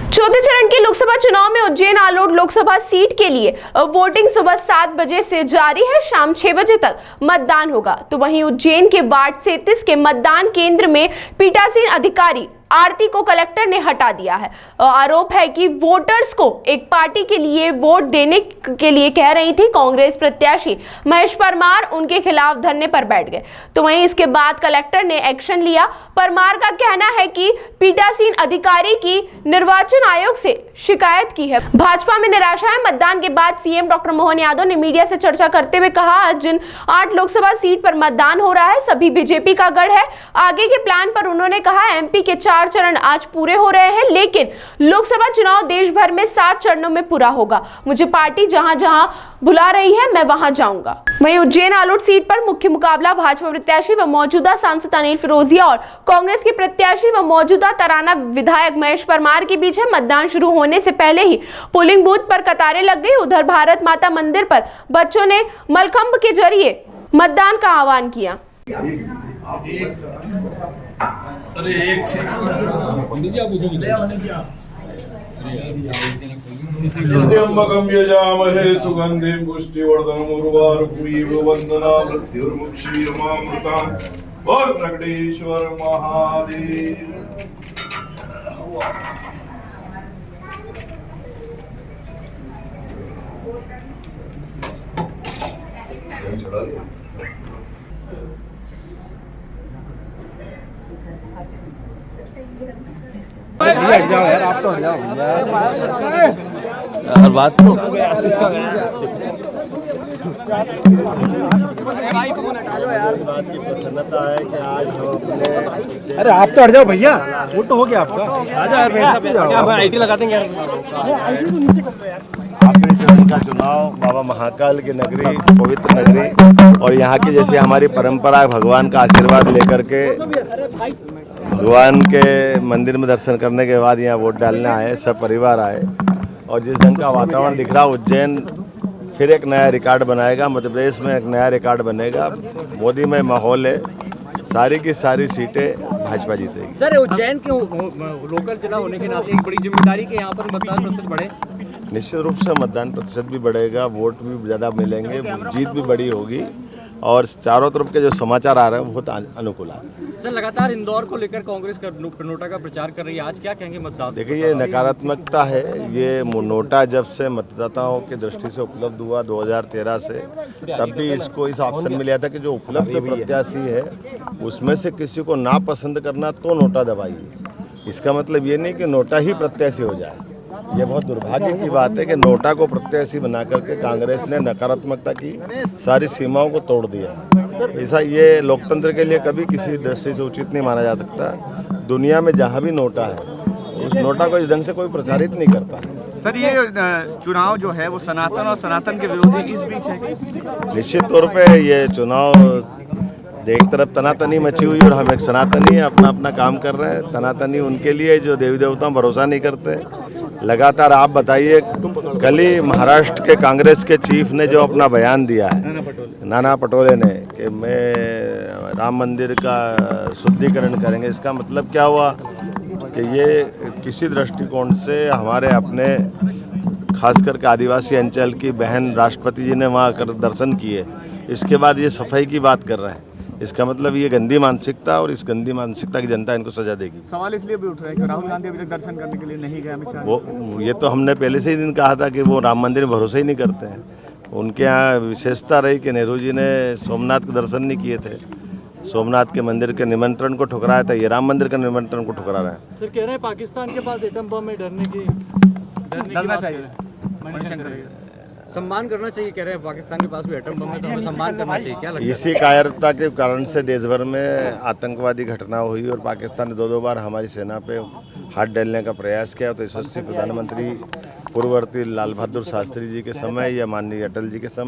चौथे चरण के लोकसभा चुनाव में उज्जैन आलोट लोकसभा सीट के लिए वोटिंग सुबह 7 बजे से जारी है। शाम 6 बजे तक मतदान होगा। तो वहीं उज्जैन के वार्ड 37 के मतदान केंद्र में पीठासीन अधिकारी आरती को कलेक्टर ने हटा दिया है। आरोप है कि वोटर्स को एक पार्टी के लिए वोट देने के लिए कह रही थी। कांग्रेस प्रत्याशी महेश परमार उनके खिलाफ धरने पर बैठ गए। तो वहीं इसके बाद कलेक्टर ने एक्शन लिया। परमार का कहना है कि पीठासीन अधिकारी की निर्वाचन आयोग से शिकायत की है। भाजपा में निराशा है। मतदान के बाद सीएम डॉक्टर मोहन यादव ने मीडिया से चर्चा करते हुए कहा, जिन 8 लोकसभा सीट पर मतदान हो रहा है सभी बीजेपी का गढ़ है। आगे के प्लान पर उन्होंने कहा, एमपी के 4 चरण आज पूरे हो रहे हैं, लेकिन लोकसभा चुनाव देश भर में 7 चरणों में पूरा होगा। मुझे पार्टी जहां जहां बुला रही है मैं वहां जाऊंगा। वहीं उज्जैन आलोट सीट पर मुख्य मुकाबला भाजपा प्रत्याशी व मौजूदा सांसद अनिल फिरोजिया और कांग्रेस के प्रत्याशी व मौजूदा तराना विधायक महेश परमार के बीच है। मतदान शुरू होने से पहले ही पोलिंग बूथ पर कतारें लग गई। उधर भारत माता मंदिर पर बच्चों ने मलखंब के जरिए मतदान का आह्वान किया। अरे एक त्र्यंबकं यजामहे सुगंधिं पुष्टिवर्धनम् उर्वारुकमिव वन्दना मृत्युर्मुक्षीयमामृताम् बोल प्रगटेश्वर महादेव। हट जाओ यार, आप तो हट जाओ यार, बात तो बात की प्रसन्नता है कि आज हम अपने, अरे आप तो हट जाओ भैया, वो तो हो गया आपका। आ जाओ यार, मेरे साथ आईटी लगा देंगे यार। आखिरी चरण का चुनाव बाबा महाकाल की नगरी, पवित्र नगरी, और यहाँ की जैसे हमारी परंपरा है, भगवान का आशीर्वाद लेकर के भगवान के मंदिर में दर्शन करने के बाद यहाँ वोट डालने आए, सब परिवार आए। और जिस ढंग का वातावरण दिख रहा, उज्जैन फिर एक नया रिकॉर्ड बनाएगा, मध्य प्रदेश में एक नया रिकॉर्ड बनेगा। मोदी में माहौल है, सारी की सारी सीटें भाजपा जीतेगी। सर, उज्जैन के लोकल चुनाव होने के नाते एक बड़ी जिम्मेदारी के यहाँ पर मतदान प्रतिशत बढ़े। निश्चित रूप से मतदान प्रतिशत भी बढ़ेगा, वोट भी ज़्यादा मिलेंगे, जीत भी बड़ी होगी, और चारों तरफ के जो समाचार आ रहे हैं बहुत अनुकूल आ रहे हैं। सर, लगातार इंदौर को लेकर कांग्रेस नोटा का प्रचार कर रही है, आज क्या कहेंगे मतदाता? देखिए, ये नकारात्मकता है। ये नोटा जब से मतदाताओं की दृष्टि से उपलब्ध हुआ 2013 से, तब भी इसको इस ऑप्शन में लिया था कि जो उपलब्ध प्रत्याशी है उसमें से किसी को ना पसंद करना तो नोटा दबाइए। इसका मतलब ये नहीं कि नोटा ही प्रत्याशी हो जाए। ये बहुत दुर्भाग्य की बात है कि नोटा को प्रत्याशी बना करके कांग्रेस ने नकारात्मकता की सारी सीमाओं को तोड़ दिया। ऐसा ये लोकतंत्र के लिए कभी किसी दृष्टि से उचित नहीं माना जा सकता। दुनिया में जहाँ भी नोटा है, उस नोटा को इस ढंग से कोई प्रचारित नहीं करता है। सर, ये चुनाव जो है वो सनातन और सनातन के विरोधी इस बीच है। निश्चित तौर पे ये चुनाव एक तरफ तनातनी मची हुई और हम एक सनातनी अपना अपना काम कर रहे हैं। तनातनी उनके लिए जो देवी देवताओं भरोसा नहीं करते। लगातार आप बताइए, कल ही महाराष्ट्र के कांग्रेस के चीफ ने जो अपना बयान दिया है, नाना पटोले ने, कि मैं राम मंदिर का शुद्धिकरण करेंगे। इसका मतलब क्या हुआ कि ये किसी दृष्टिकोण से हमारे अपने खास करके आदिवासी अंचल की बहन राष्ट्रपति जी ने वहाँ कर दर्शन किए, इसके बाद ये सफाई की बात कर रहे हैं। इसका मतलब ये गंदी मानसिकता, और इस गंदी मानसिकता की जनता इनको सजा देगी। सवाल इसलिए भी उठ रहा है कि राहुल गांधी अभी तक दर्शन करने के लिए नहीं गए अमित शाह। वो ये तो हमने पहले से ही दिन कहा था कि वो राम मंदिर में भरोसा ही नहीं करते हैं। उनके यहाँ विशेषता रही कि नेहरू जी ने सोमनाथ के दर्शन नहीं किए थे, सोमनाथ के मंदिर के निमंत्रण को ठुकराया था, ये राम मंदिर के निमंत्रण को ठुकरा रहा है। सर, कह रहे हैं पाकिस्तान के पास एटम बम में डरना चाहिए, सम्मान करना चाहिए। कह रहे हैं पाकिस्तान के पास भी एटम बम है तो हमें सम्मान करना चाहिए, क्या लगता है? इसी कायरता के कारण से देश भर में आतंकवादी घटना हुई और पाकिस्तान ने 2-2 बार हमारी सेना पे हाथ डालने का प्रयास किया। तो यशस्वी प्रधानमंत्री पूर्ववर्ती लाल बहादुर शास्त्री जी के समय या माननीय अटल जी के समय